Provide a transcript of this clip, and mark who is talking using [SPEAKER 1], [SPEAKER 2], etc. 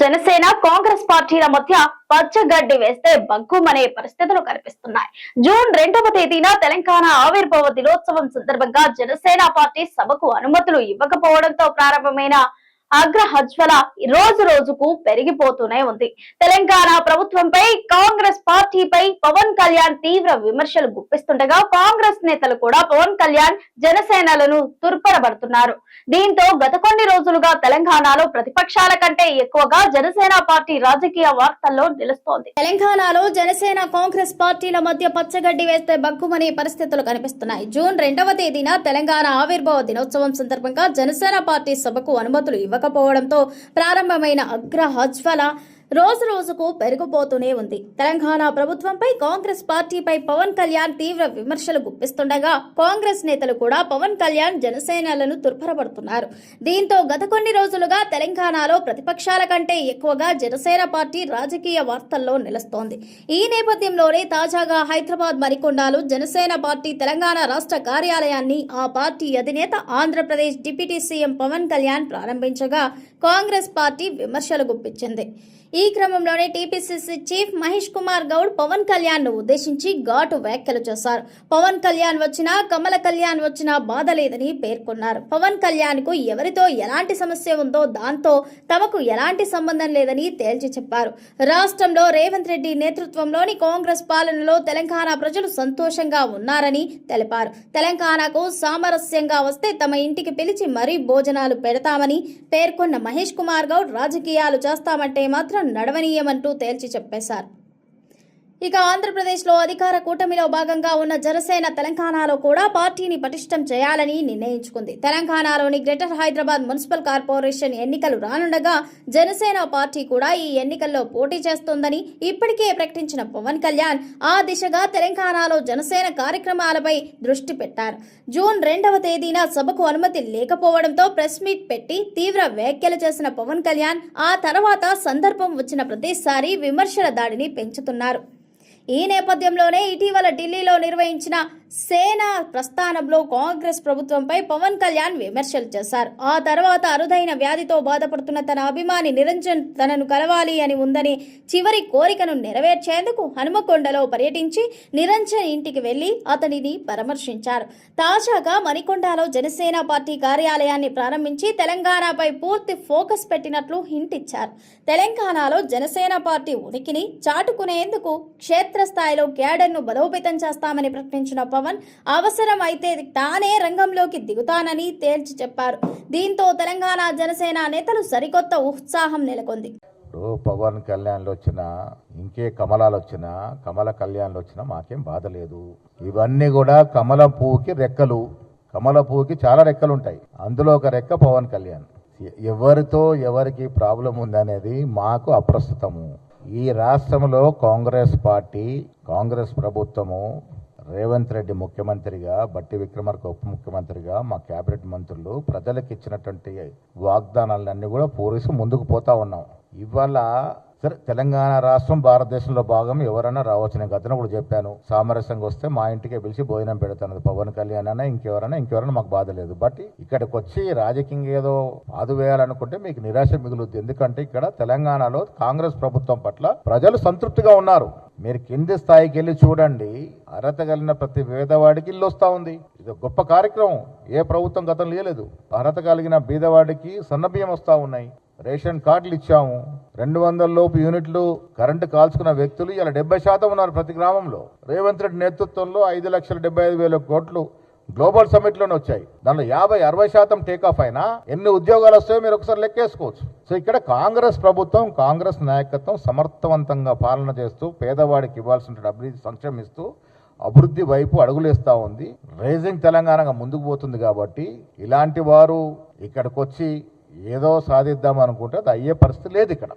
[SPEAKER 1] జనసేన కాంగ్రెస్ పార్టీల మధ్య పచ్చగడ్డి వేస్తే బగ్గుమనే పరిస్థితులు కనిపిస్తున్నాయి. జూన్ 2వ తేదీన తెలంగాణ ఆవిర్భావ దినోత్సవం సందర్భంగా జనసేన పార్టీ సభకు అనుమతులు ఇవ్వకపోవడంతో ప్రారంభమైన అగ్రహజ్వల రోజు రోజుకు పెరిగిపోతూనే ఉంది. తెలంగాణ ప్రభుత్వంపై కాంగ్రెస్ పార్టీపై పవన్ కళ్యాణ్ తీవ్ర విమర్శలు గుప్పిస్తుండగా కాంగ్రెస్ నేతలు కూడా పవన్ కళ్యాణ్ జనసేనలను తుర్పరబడుతున్నారు. దీంతో గత కొన్ని రోజులుగా తెలంగాణలో ప్రతిపక్షాల కంటే ఎక్కువగా జనసేన పార్టీ రాజకీయ వార్తల్లో నిలుస్తోంది. తెలంగాణలో జనసేన కాంగ్రెస్ పార్టీల మధ్య పచ్చగడ్డి వేస్తే బగ్గుమనే పరిస్థితులు కనిపిస్తున్నాయి. జూన్ 2వ తేదీన తెలంగాణ ఆవిర్భావ దినోత్సవం సందర్భంగా జనసేన పార్టీ సభకు అనుమతులు ఇవ్వకపోవడంతో ప్రారంభమైన అగ్రహజ్వల రోజు రోజుకు పెరిగిపోతూనే ఉంది. తెలంగాణ ప్రభుత్వంపై కాంగ్రెస్ పార్టీపై పవన్ కళ్యాణ్ తీవ్ర విమర్శలు గుప్పిస్తుండగా కాంగ్రెస్ నేతలు కూడా పవన్ కళ్యాణ్ జనసేనలను తుర్పరబడుతున్నారు. దీంతో గత కొన్ని రోజులుగా తెలంగాణలో ప్రతిపక్షాల కంటే ఎక్కువగా జనసేన పార్టీ రాజకీయ వార్తల్లో నిలుస్తోంది. ఈ నేపథ్యంలోనే తాజాగా హైదరాబాద్ మరికొండలో జనసేన పార్టీ తెలంగాణ రాష్ట్ర కార్యాలయాన్ని ఆ పార్టీ అధినేత ఆంధ్రప్రదేశ్ డిప్యూటీ సీఎం పవన్ కళ్యాణ్ ప్రారంభించగా కాంగ్రెస్ పార్టీ విమర్శలు గుప్పించింది. ఈ క్రమంలోనే టీపీసీసీ చీఫ్ మహేష్ కుమార్ గౌడ్ పవన్ కళ్యాణ్ ను ఉద్దేశించి ఘాటు వ్యాఖ్యలు చేశారు. పవన్ కళ్యాణ్ వచ్చినా కమల కళ్యాణ్ వచ్చినా బాధ లేదని పేర్కొన్నారు. పవన్ కళ్యాణ్ కు ఎవరితో ఎలాంటి సమస్య ఉందో దాంతో తమకు ఎలాంటి సంబంధం లేదని తేల్చి చెప్పారు. రాష్ట్రంలో రేవంత్ రెడ్డి నేతృత్వంలోని కాంగ్రెస్ పాలనలో తెలంగాణ ప్రజలు సంతోషంగా ఉన్నారని తెలిపారు. తెలంగాణకు సామరస్యంగా వస్తే తమ ఇంటికి పిలిచి మరీ భోజనాలు పెడతామని పేర్కొన్న మహేష్ కుమార్ గౌడ్ రాజకీయాలు చేస్తామంటే మాత్రం నడవనీయమంటూ తేల్చి చెప్పేశారు. ఇక ఆంధ్రప్రదేశ్లో అధికార కూటమిలో భాగంగా ఉన్న జనసేన తెలంగాణలో కూడా పార్టీని పటిష్టం చేయాలని నిర్ణయించుకుంది. తెలంగాణలోని గ్రేటర్ హైదరాబాద్ మున్సిపల్ కార్పొరేషన్ ఎన్నికలు రానుండగా జనసేన పార్టీ కూడా ఈ ఎన్నికల్లో పోటీ చేస్తోందని ఇప్పటికే ప్రకటించిన పవన్ కళ్యాణ్ ఆ దిశగా తెలంగాణలో జనసేన కార్యక్రమాలపై దృష్టి పెట్టారు. జూన్ 2వ తేదీన సభకు అనుమతి లేకపోవడంతో ప్రెస్ మీట్ పెట్టి తీవ్ర వ్యాఖ్యలు చేసిన పవన్ కళ్యాణ్ ఆ తర్వాత సందర్భం వచ్చిన ప్రతిసారి విమర్శల దాడిని పెంచుతున్నారు. ఈ నేపథ్యంలోనే ఇటీవల ఢిల్లీలో నిర్వహించిన సేన ప్రస్థానంలో కాంగ్రెస్ ప్రభుత్వంపై పవన్ కళ్యాణ్ విమర్శలు చేశారు. ఆ తర్వాత అరుదైన వ్యాధితో బాధపడుతున్న తన అభిమాని నిరంజన్ తనను కలవాలి అని ఉందని చివరి కోరికను నెరవేర్చేందుకు హనుమకొండలో పర్యటించి నిరంజన్ ఇంటికి వెళ్లి అతనిని పరామర్శించారు. తాజాగా మణికొండలో జనసేన పార్టీ కార్యాలయాన్ని ప్రారంభించి తెలంగాణపై పూర్తి ఫోకస్ పెట్టినట్లు హింట్ ఇచ్చారు. తెలంగాణలో జనసేన పార్టీ ఉనికిని చాటుకునేందుకు క్షేత్రస్థాయిలో క్యాడర్ను బలోపేతం చేస్తామని ప్రకటించిన పవన్ అవసరం అయితే తానే రంగంలోకి దిగుతానని తేల్చి చెప్పారు. దీంతో తెలంగాణ జనసేన నేతలు సరికొత్త ఉత్సాహం నెలకొంది.
[SPEAKER 2] పవన్ కళ్యాణ్లు వచ్చినా ఇంకే కమలాలు వచ్చినా కమల కళ్యాణ్లు వచ్చినా మాకేం బాధ లేదు. ఇవన్నీ కూడా కమల పువ్వుకి రెక్కలు. కమల పువ్వుకి చాలా రెక్కలు ఉంటాయి. అందులో ఒక రెక్క పవన్ కళ్యాణ్. ఎవరితో ఎవరికి ప్రాబ్లం ఉందనేది మాకు అప్రస్తుతము. ఈ రాష్ట్రంలో కాంగ్రెస్ పార్టీ కాంగ్రెస్ ప్రభుత్వము రేవంత్ రెడ్డి ముఖ్యమంత్రిగా, బట్టి విక్రమార్క ఉప ముఖ్యమంత్రిగా, మా కేబినెట్ మంత్రులు ప్రజలకు ఇచ్చినటువంటి వాగ్దానాలన్నీ కూడా పూరిస్తూ ముందుకు పోతా ఉన్నాం. ఇవాళ సరే తెలంగాణ రాష్ట్రం భారతదేశంలో భాగం, ఎవరైనా రావచ్చు. నేను గతంలో కూడా చెప్పాను, సామరస్యంగా వస్తే మా ఇంటికే పిలిచి భోజనం పెడతాను. పవన్ కళ్యాణ్ అయినా ఇంకెవరైనా మాకు బాధ లేదు. బట్ ఇక్కడికి వచ్చి రాజకీయంగా ఏదో ఆదువేయాలనుకుంటే మీకు నిరాశ మిగులుద్ది. ఎందుకంటే ఇక్కడ తెలంగాణలో కాంగ్రెస్ ప్రభుత్వం పట్ల ప్రజలు సంతృప్తిగా ఉన్నారు. మీరు కింది స్థాయికి వెళ్ళి చూడండి, అర్హత కలిగిన ప్రతి పేదవాడికి ఇల్లు వస్తూ ఉంది. ఇది గొప్ప కార్యక్రమం. ఏ ప్రభుత్వం గతంలో లేదు. అర్హత కలిగిన బీదవాడికి సన్నబియ్యం వస్తూ ఉన్నాయి. రేషన్ కార్డులు ఇచ్చాము. 200 లోపు యూనిట్లు కరెంటు కాల్చుకున్న వ్యక్తులు ఇలా 70% ఉన్నారు ప్రతి గ్రామంలో. రేవంత్ రెడ్డి నేతృత్వంలో 5,75,000 కోట్లు గ్లోబల్ సమ్మిట్ లోనే వచ్చాయి. దానిలో 50-60% టేకాఫ్ అయినా ఎన్ని ఉద్యోగాలు వస్తాయో మీరు ఒకసారి లెక్కేసుకోవచ్చు. సో ఇక్కడ కాంగ్రెస్ ప్రభుత్వం, కాంగ్రెస్ నాయకత్వం సమర్థవంతంగా పాలన చేస్తూ పేదవాడికి ఇవ్వాల్సిన అభివృద్ధి సంక్షేమిస్తూ అభివృద్ధి వైపు అడుగులేస్తూ ఉంది. రైజింగ్ తెలంగాణగా ముందుకు పోతుంది. కాబట్టి ఇలాంటి వారు ఇక్కడికి వచ్చి ఏదో సాధిద్దాం అనుకుంటే అది అయ్యే పరిస్థితి లేదు ఇక్కడ.